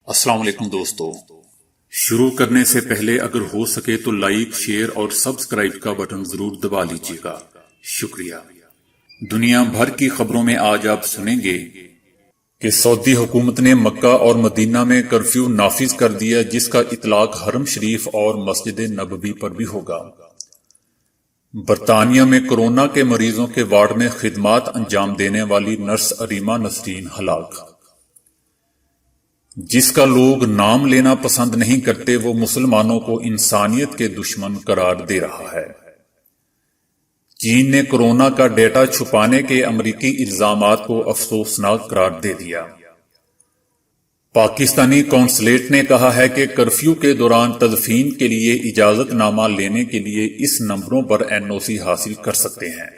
السلام علیکم دوستو، شروع کرنے سے پہلے اگر ہو سکے تو لائک، شیئر اور سبسکرائب کا بٹن ضرور دبا لیجیے گا، شکریہ۔ دنیا بھر کی خبروں میں آج آپ سنیں گے کہ سعودی حکومت نے مکہ اور مدینہ میں کرفیو نافذ کر دیا، جس کا اطلاق حرم شریف اور مسجد نبوی پر بھی ہوگا۔ برطانیہ میں کورونا کے مریضوں کے وارڈ میں خدمات انجام دینے والی نرس اریما نسرین ہلاک۔ جس کا لوگ نام لینا پسند نہیں کرتے وہ مسلمانوں کو انسانیت کے دشمن قرار دے رہا ہے۔ چین نے کورونا کا ڈیٹا چھپانے کے امریکی الزامات کو افسوسناک قرار دے دیا۔ پاکستانی قونصلیٹ نے کہا ہے کہ کرفیو کے دوران تدفین کے لیے اجازت نامہ لینے کے لیے اس نمبروں پر NOC حاصل کر سکتے ہیں۔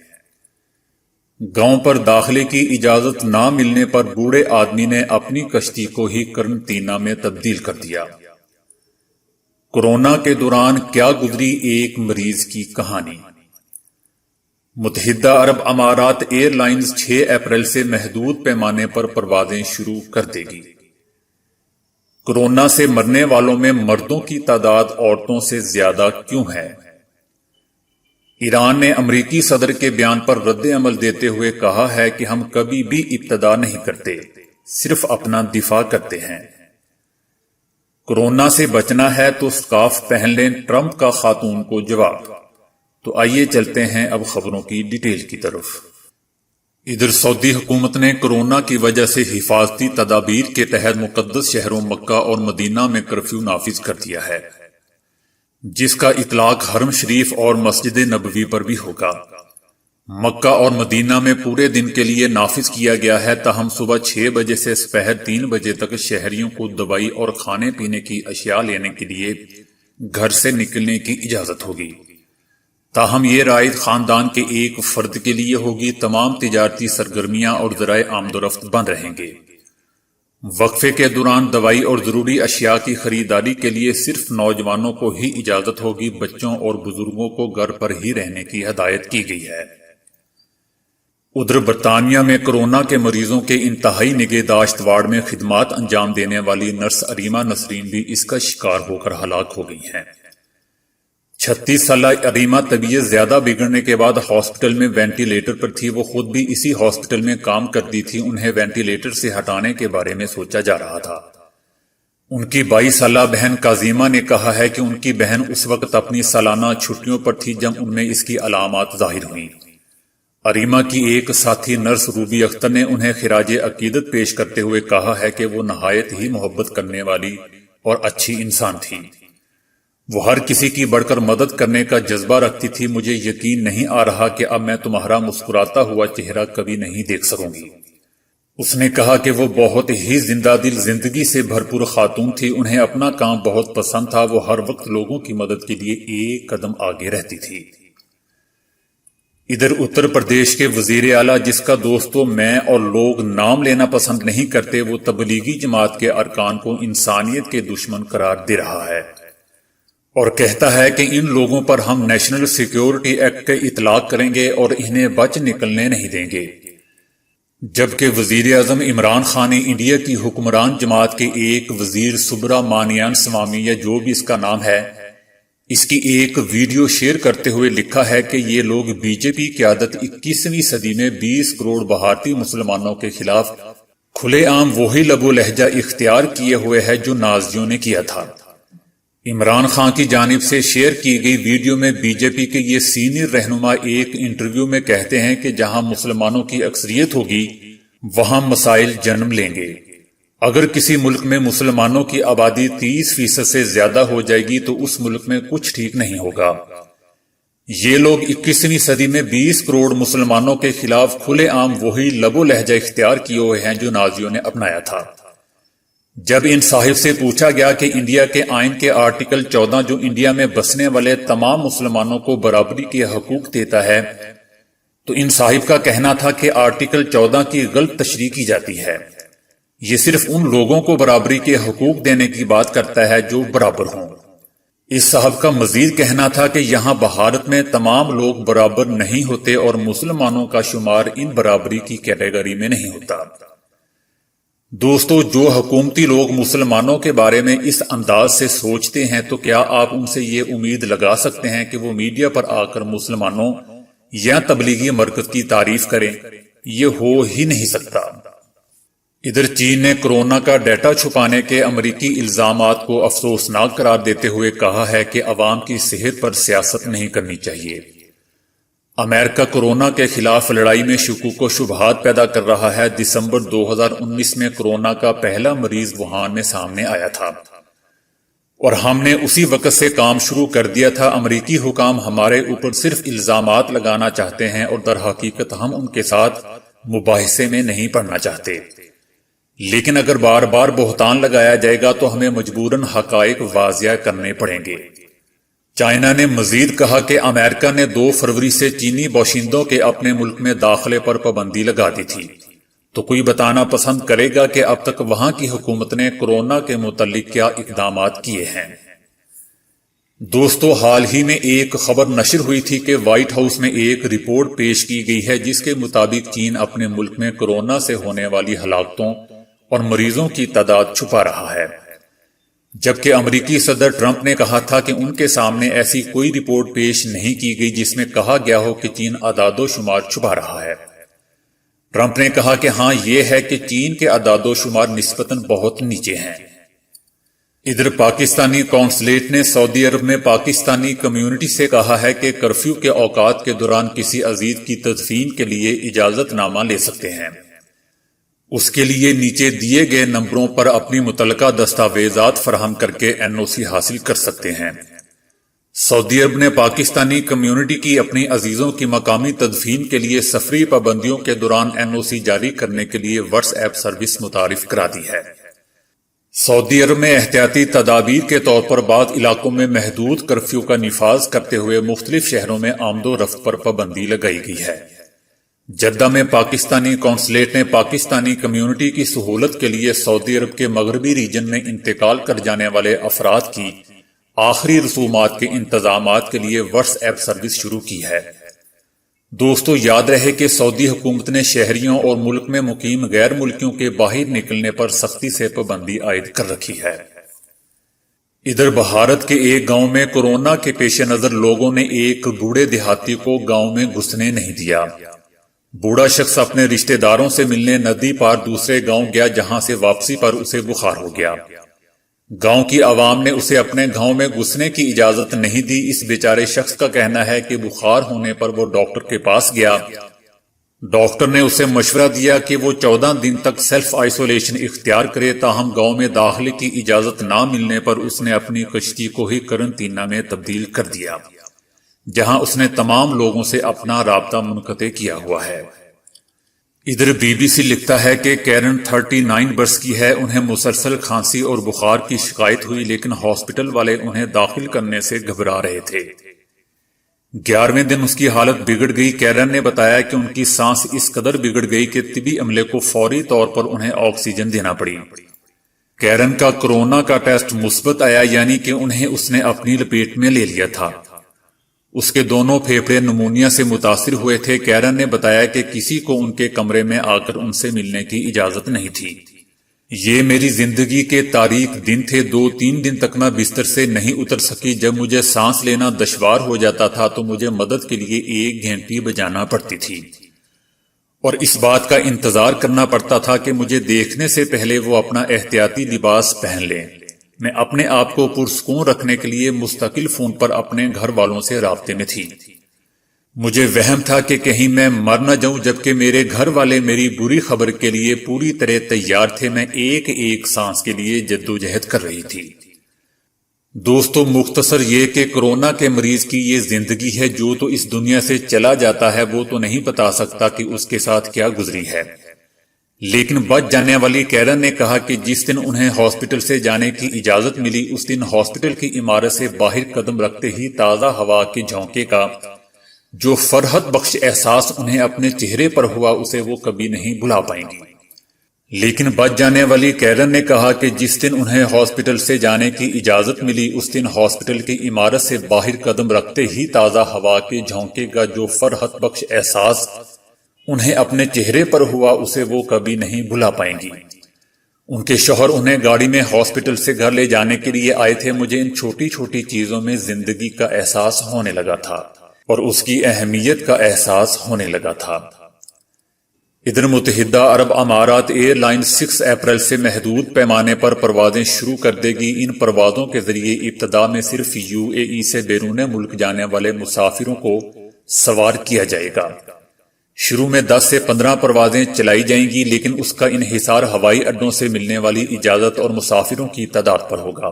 گاؤں پر داخلے کی اجازت نہ ملنے پر بوڑھے آدمی نے اپنی کشتی کو ہی قرنطینہ میں تبدیل کر دیا۔ کورونا کے دوران کیا گزری ایک مریض کی کہانی۔ متحدہ عرب امارات ایئر لائنز 6 اپریل سے محدود پیمانے پر پروازیں شروع کر دے گی۔ کورونا سے مرنے والوں میں مردوں کی تعداد عورتوں سے زیادہ کیوں ہے؟ ایران نے امریکی صدر کے بیان پر رد عمل دیتے ہوئے کہا ہے کہ ہم کبھی بھی ابتدا نہیں کرتے، صرف اپنا دفاع کرتے ہیں۔ کورونا سے بچنا ہے تو سکارف پہن لیں، ٹرمپ کا خاتون کو جواب۔ تو آئیے چلتے ہیں اب خبروں کی ڈیٹیل کی طرف۔ ادھر سعودی حکومت نے کورونا کی وجہ سے حفاظتی تدابیر کے تحت مقدس شہروں مکہ اور مدینہ میں کرفیو نافذ کر دیا ہے، جس کا اطلاق حرم شریف اور مسجد نبوی پر بھی ہوگا۔ مکہ اور مدینہ میں پورے دن کے لیے نافذ کیا گیا ہے، تاہم صبح 6 بجے سے سپہر 3 بجے تک شہریوں کو دوائی اور کھانے پینے کی اشیاء لینے کے لیے گھر سے نکلنے کی اجازت ہوگی۔ تاہم یہ رعایت خاندان کے ایک فرد کے لیے ہوگی۔ تمام تجارتی سرگرمیاں اور ذرائع آمد و رفت بند رہیں گے۔ وقفے کے دوران دوائی اور ضروری اشیاء کی خریداری کے لیے صرف نوجوانوں کو ہی اجازت ہوگی، بچوں اور بزرگوں کو گھر پر ہی رہنے کی ہدایت کی گئی ہے۔ ادھر برطانیہ میں کورونا کے مریضوں کے انتہائی نگہداشت وارڈ میں خدمات انجام دینے والی نرس اریما نسرین بھی اس کا شکار ہو کر ہلاک ہو گئی ہیں۔ 36 سالہ اریما طبیعت زیادہ بگڑنے کے بعد ہاسپٹل میں وینٹی لیٹر پر تھی۔ وہ خود بھی اسی ہاسپٹل میں کام کرتی تھی۔ انہیں وینٹی لیٹر سے ہٹانے کے بارے میں سوچا جا رہا تھا۔ ان کی 22 سالہ بہن کاظیمہ نے کہا ہے کہ ان کی بہن اس وقت اپنی سالانہ چھٹیوں پر تھی جب ان میں اس کی علامات ظاہر ہوئیں۔ اریما کی ایک ساتھی نرس روبی اختر نے انہیں خراج عقیدت پیش کرتے ہوئے کہا ہے کہ وہ نہایت ہی محبت کرنے والی اور اچھی انسان تھی۔ وہ ہر کسی کی بڑھ کر مدد کرنے کا جذبہ رکھتی تھی۔ مجھے یقین نہیں آ رہا کہ اب میں تمہارا مسکراتا ہوا چہرہ کبھی نہیں دیکھ سکوں گی۔ اس نے کہا کہ وہ بہت ہی زندہ دل، زندگی سے بھرپور خاتون تھی۔ انہیں اپنا کام بہت پسند تھا۔ وہ ہر وقت لوگوں کی مدد کے لیے ایک قدم آگے رہتی تھی۔ ادھر اتر پردیش کے وزیر اعلیٰ، جس کا دوستوں میں اور لوگ نام لینا پسند نہیں کرتے، وہ تبلیغی جماعت کے ارکان کو انسانیت کے دشمن قرار دے رہا ہے اور کہتا ہے کہ ان لوگوں پر ہم نیشنل سیکیورٹی ایکٹ کے اطلاق کریں گے اور انہیں بچ نکلنے نہیں دیں گے۔ جبکہ وزیر اعظم عمران خان نے انڈیا کی حکمران جماعت کے ایک وزیر سبرامانیان سوامی یا جو بھی اس کا نام ہے، اس کی ایک ویڈیو شیئر کرتے ہوئے لکھا ہے کہ یہ لوگ BJP قیادت 21ویں صدی میں 20 کروڑ بھارتی مسلمانوں کے خلاف کھلے عام وہی لب و لہجہ اختیار کیے ہوئے ہے جو نازیوں نے کیا تھا۔ عمران خان کی جانب سے شیئر کی گئی ویڈیو میں BJP کے یہ سینئر رہنما ایک انٹرویو میں کہتے ہیں کہ جہاں مسلمانوں کی اکثریت ہوگی وہاں مسائل جنم لیں گے۔ اگر کسی ملک میں مسلمانوں کی آبادی 30% سے زیادہ ہو جائے گی تو اس ملک میں کچھ ٹھیک نہیں ہوگا۔ یہ لوگ 21ویں صدی میں 20 کروڑ مسلمانوں کے خلاف کھلے عام وہی لب و لہجہ اختیار کیے ہوئے ہیں جو نازیوں نے اپنایا تھا۔ جب ان صاحب سے پوچھا گیا کہ انڈیا کے آئین کے آرٹیکل 14 جو انڈیا میں بسنے والے تمام مسلمانوں کو برابری کے حقوق دیتا ہے، تو ان صاحب کا کہنا تھا کہ آرٹیکل 14 کی غلط تشریح کی جاتی ہے۔ یہ صرف ان لوگوں کو برابری کے حقوق دینے کی بات کرتا ہے جو برابر ہوں۔ اس صاحب کا مزید کہنا تھا کہ یہاں بھارت میں تمام لوگ برابر نہیں ہوتے اور مسلمانوں کا شمار ان برابری کی کیٹیگری میں نہیں ہوتا۔ دوستو، جو حکومتی لوگ مسلمانوں کے بارے میں اس انداز سے سوچتے ہیں تو کیا آپ ان سے یہ امید لگا سکتے ہیں کہ وہ میڈیا پر آ کر مسلمانوں یا تبلیغی مرکز کی تعریف کریں؟ یہ ہو ہی نہیں سکتا۔ ادھر چین نے کورونا کا ڈیٹا چھپانے کے امریکی الزامات کو افسوسناک قرار دیتے ہوئے کہا ہے کہ عوام کی صحت پر سیاست نہیں کرنی چاہیے۔ امریکہ کورونا کے خلاف لڑائی میں شکوک و شبہات پیدا کر رہا ہے۔ دسمبر 2019 میں کورونا کا پہلا مریض ووہان میں سامنے آیا تھا اور ہم نے اسی وقت سے کام شروع کر دیا تھا۔ امریکی حکام ہمارے اوپر صرف الزامات لگانا چاہتے ہیں اور در حقیقت ہم ان کے ساتھ مباحثے میں نہیں پڑنا چاہتے، لیکن اگر بار بار بہتان لگایا جائے گا تو ہمیں مجبوراً حقائق واضح کرنے پڑیں گے۔ چائنا نے مزید کہا کہ امریکہ نے 2 فروری سے چینی باشندوں کے اپنے ملک میں داخلے پر پابندی لگا دی تھی، تو کوئی بتانا پسند کرے گا کہ اب تک وہاں کی حکومت نے کورونا کے متعلق کیا اقدامات کیے ہیں؟ دوستو، حال ہی میں ایک خبر نشر ہوئی تھی کہ وائٹ ہاؤس میں ایک رپورٹ پیش کی گئی ہے جس کے مطابق چین اپنے ملک میں کورونا سے ہونے والی ہلاکتوں اور مریضوں کی تعداد چھپا رہا ہے، جبکہ امریکی صدر ٹرمپ نے کہا تھا کہ ان کے سامنے ایسی کوئی رپورٹ پیش نہیں کی گئی جس میں کہا گیا ہو کہ چین اعداد و شمار چھپا رہا ہے۔ ٹرمپ نے کہا کہ ہاں، یہ ہے کہ چین کے اعداد و شمار نسبتاً بہت نیچے ہیں۔ ادھر پاکستانی قونصلیٹ نے سعودی عرب میں پاکستانی کمیونٹی سے کہا ہے کہ کرفیو کے اوقات کے دوران کسی عزیز کی تدفین کے لیے اجازت نامہ لے سکتے ہیں۔ اس کے لیے نیچے دیے گئے نمبروں پر اپنی متعلقہ دستاویزات فراہم کر کے NOC حاصل کر سکتے ہیں۔ سعودی عرب نے پاکستانی کمیونٹی کی اپنی عزیزوں کی مقامی تدفین کے لیے سفری پابندیوں کے دوران NOC جاری کرنے کے لیے واٹس ایپ سروس متعارف کرا دی ہے۔ سعودی عرب میں احتیاطی تدابیر کے طور پر بعض علاقوں میں محدود کرفیو کا نفاذ کرتے ہوئے مختلف شہروں میں آمد و رفت پر پابندی لگائی گئی ہے۔ جدہ میں پاکستانی قونصلیٹ نے پاکستانی کمیونٹی کی سہولت کے لیے سعودی عرب کے مغربی ریجن میں انتقال کر جانے والے افراد کی آخری رسومات کے انتظامات کے لیے واٹس ایپ سروس شروع کی ہے۔ دوستو، یاد رہے کہ سعودی حکومت نے شہریوں اور ملک میں مقیم غیر ملکیوں کے باہر نکلنے پر سختی سے پابندی عائد کر رکھی ہے۔ ادھر بھارت کے ایک گاؤں میں کورونا کے پیش نظر لوگوں نے ایک بوڑھے دیہاتی کو گاؤں میں گھسنے نہیں دیا۔ بوڑھا شخص اپنے رشتہ داروں سے ملنے ندی پار دوسرے گاؤں گیا، جہاں سے واپسی پر اسے بخار ہو گیا۔ گاؤں کی عوام نے اسے اپنے گاؤں میں گھسنے کی اجازت نہیں دی۔ اس بیچارے شخص کا کہنا ہے کہ بخار ہونے پر وہ ڈاکٹر کے پاس گیا۔ ڈاکٹر نے اسے مشورہ دیا کہ وہ 14 دن تک سیلف آئسولیشن اختیار کرے، تاہم گاؤں میں داخلے کی اجازت نہ ملنے پر اس نے اپنی کشتی کو ہی قرنطینہ میں تبدیل کر دیا، جہاں اس نے تمام لوگوں سے اپنا رابطہ منقطع کیا ہوا ہے۔ ادھر BBC لکھتا ہے کہ کیرن 39 برس کی ہے۔ انہیں مسلسل کھانسی اور بخار کی شکایت ہوئی، لیکن ہاسپٹل والے انہیں داخل کرنے سے گھبرا رہے تھے۔ 11ویں دن اس کی حالت بگڑ گئی۔ کیرن نے بتایا کہ ان کی سانس اس قدر بگڑ گئی کہ طبی عملے کو فوری طور پر انہیں آکسیجن دینا پڑی۔ کیرن کا کورونا کا ٹیسٹ مثبت آیا، یعنی کہ انہیں اس نے اپنی لپیٹ میں لے لیا تھا۔ اس کے دونوں پھیپھڑے نمونیا سے متاثر ہوئے تھے۔ کیرن نے بتایا کہ کسی کو ان کے کمرے میں آ کر ان سے ملنے کی اجازت نہیں تھی۔ یہ میری زندگی کے تاریک دن تھے۔ 2-3 دن تک میں بستر سے نہیں اتر سکی۔ جب مجھے سانس لینا دشوار ہو جاتا تھا تو مجھے مدد کے لیے 1 گھنٹی بجانا پڑتی تھی اور اس بات کا انتظار کرنا پڑتا تھا کہ مجھے دیکھنے سے پہلے وہ اپنا احتیاطی لباس پہن لیں۔ میں اپنے آپ کو پرسکون رکھنے کے لیے مستقل فون پر اپنے گھر والوں سے رابطے میں تھی۔ مجھے وہم تھا کہ کہیں میں مر نہ جاؤں، جبکہ میرے گھر والے میری بری خبر کے لیے پوری طرح تیار تھے۔ میں ایک سانس کے لیے جدوجہد کر رہی تھی۔ دوستو، مختصر یہ کہ کورونا کے مریض کی یہ زندگی ہے۔ جو تو اس دنیا سے چلا جاتا ہے وہ تو نہیں بتا سکتا کہ اس کے ساتھ کیا گزری ہے، لیکن بچ جانے والی کیرن نے کہا کہ جس دن انہیں ہاسپٹل سے جانے کی اجازت ملی اس دن ہاسپٹل کی عمارت سے باہر قدم رکھتے ہی تازہ ہوا کے جھونکے کا جو فرحت بخش احساس انہیں اپنے چہرے پر ہوا اسے وہ کبھی نہیں بھلا پائیں گی۔ لیکن بچ جانے والی کیرن نے کہا کہ جس دن انہیں ہاسپٹل سے جانے کی اجازت ملی اس دن ہاسپٹل کی عمارت سے باہر قدم رکھتے ہی تازہ ہوا کے جھونکے کا جو فرحت بخش احساس انہیں اپنے چہرے پر ہوا اسے وہ کبھی نہیں بھلا پائیں گی۔ ان کے شوہر انہیں گاڑی میں ہاسپٹل سے گھر لے جانے کے لیے آئے تھے۔ مجھے ان چھوٹی چھوٹی چیزوں میں زندگی کا احساس ہونے لگا تھا اور اس کی اہمیت کا احساس ہونے لگا تھا۔ ادھر متحدہ عرب امارات ایئر لائن 6 اپریل سے محدود پیمانے پر پروازیں شروع کر دے گی۔ ان پروازوں کے ذریعے ابتدا میں صرف UAE سے بیرون ملک جانے والے مسافروں کو سوار کیا جائے گا۔ شروع میں 10 سے 15 پروازیں چلائی جائیں گی، لیکن اس کا انحصار ہوائی اڈوں سے ملنے والی اجازت اور مسافروں کی تعداد پر ہوگا۔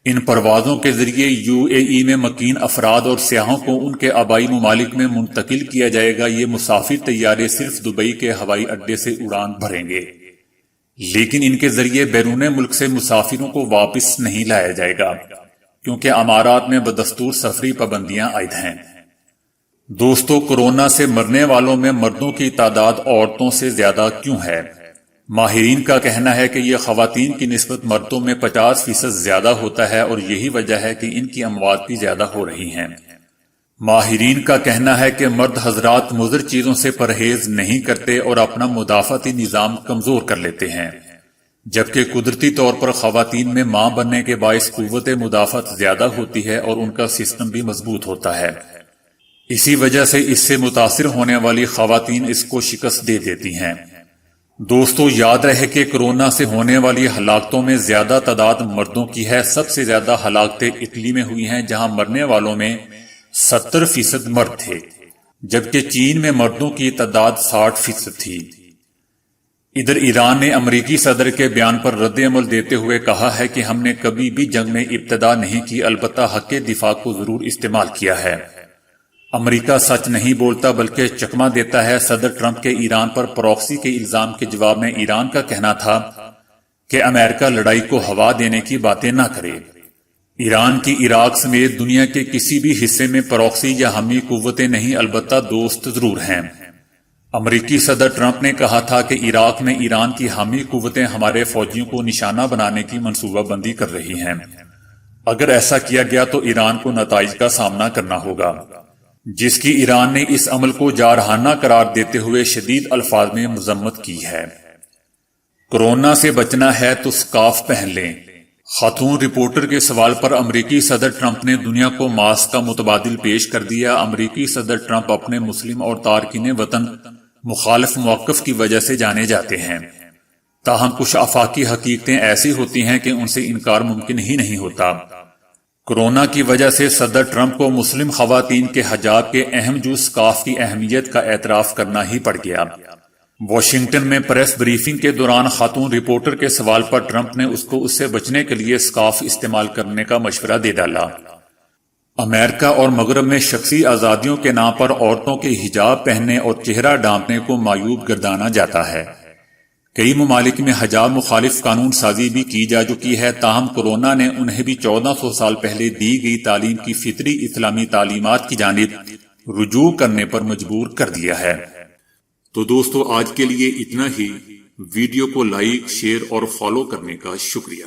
ان پروازوں کے ذریعے UAE میں مقیم افراد اور سیاحوں کو ان کے آبائی ممالک میں منتقل کیا جائے گا۔ یہ مسافر طیارے صرف دبئی کے ہوائی اڈے سے اڑان بھریں گے، لیکن ان کے ذریعے بیرون ملک سے مسافروں کو واپس نہیں لایا جائے گا، کیونکہ امارات میں بدستور سفری پابندیاں عائد ہیں۔ دوستو، کورونا سے مرنے والوں میں مردوں کی تعداد عورتوں سے زیادہ کیوں ہے؟ ماہرین کا کہنا ہے کہ یہ خواتین کی نسبت مردوں میں 50% زیادہ ہوتا ہے اور یہی وجہ ہے کہ ان کی اموات بھی زیادہ ہو رہی ہیں۔ ماہرین کا کہنا ہے کہ مرد حضرات مضر چیزوں سے پرہیز نہیں کرتے اور اپنا مدافعتی نظام کمزور کر لیتے ہیں، جبکہ قدرتی طور پر خواتین میں ماں بننے کے باعث قوت مدافعت زیادہ ہوتی ہے اور ان کا سسٹم بھی مضبوط ہوتا ہے۔ اسی وجہ سے اس سے متاثر ہونے والی خواتین اس کو شکست دے دیتی ہیں۔ دوستو، یاد رہے کہ کورونا سے ہونے والی ہلاکتوں میں زیادہ تعداد مردوں کی ہے۔ سب سے زیادہ ہلاکتیں اٹلی میں ہوئی ہیں، جہاں مرنے والوں میں 70% مرد تھے، جبکہ چین میں مردوں کی تعداد 60% تھی۔ ادھر ایران نے امریکی صدر کے بیان پر رد عمل دیتے ہوئے کہا ہے کہ ہم نے کبھی بھی جنگ میں ابتدا نہیں کی، البتہ حق دفاع کو ضرور استعمال کیا ہے۔ امریکہ سچ نہیں بولتا بلکہ چکمہ دیتا ہے۔ صدر ٹرمپ کے ایران پر پراکسی کے الزام کے جواب میں ایران کا کہنا تھا کہ امریکہ لڑائی کو ہوا دینے کی باتیں نہ کرے۔ ایران کی عراق سمیت دنیا کے کسی بھی حصے میں پراکسی یا حامی قوتیں نہیں، البتہ دوست ضرور ہیں۔ امریکی صدر ٹرمپ نے کہا تھا کہ عراق میں ایران کی حامی قوتیں ہمارے فوجیوں کو نشانہ بنانے کی منصوبہ بندی کر رہی ہیں۔ اگر ایسا کیا گیا تو ایران کو نتائج کا سامنا کرنا ہوگا، جس کی ایران نے اس عمل کو جارحانہ قرار دیتے ہوئے شدید الفاظ میں مذمت کی ہے۔ کورونا سے بچنا ہے تو سکارف پہن لیں۔ خاتون رپورٹر کے سوال پر امریکی صدر ٹرمپ نے دنیا کو ماسک کا متبادل پیش کر دیا۔ امریکی صدر ٹرمپ اپنے مسلم اور تارکین وطن مخالف موقف کی وجہ سے جانے جاتے ہیں، تاہم کچھ آفاقی حقیقتیں ایسی ہوتی ہیں کہ ان سے انکار ممکن ہی نہیں ہوتا۔ کورونا کی وجہ سے صدر ٹرمپ کو مسلم خواتین کے حجاب کے اہم جز سکارف کی اہمیت کا اعتراف کرنا ہی پڑ گیا۔ واشنگٹن میں پریس بریفنگ کے دوران خاتون رپورٹر کے سوال پر ٹرمپ نے اس کو اس سے بچنے کے لیے سکارف استعمال کرنے کا مشورہ دے ڈالا۔ امریکہ اور مغرب میں شخصی آزادیوں کے نام پر عورتوں کے حجاب پہننے اور چہرہ ڈھانپنے کو معیوب گردانا جاتا ہے۔ کئی ممالک میں حجاب مخالف قانون سازی بھی کی جا چکی ہے، تاہم کورونا نے انہیں بھی 1400 سال پہلے دی گئی تعلیم کی فطری اسلامی تعلیمات کی جانب رجوع کرنے پر مجبور کر دیا ہے۔ تو دوستو، آج کے لیے اتنا ہی۔ ویڈیو کو لائک، شیئر اور فالو کرنے کا شکریہ۔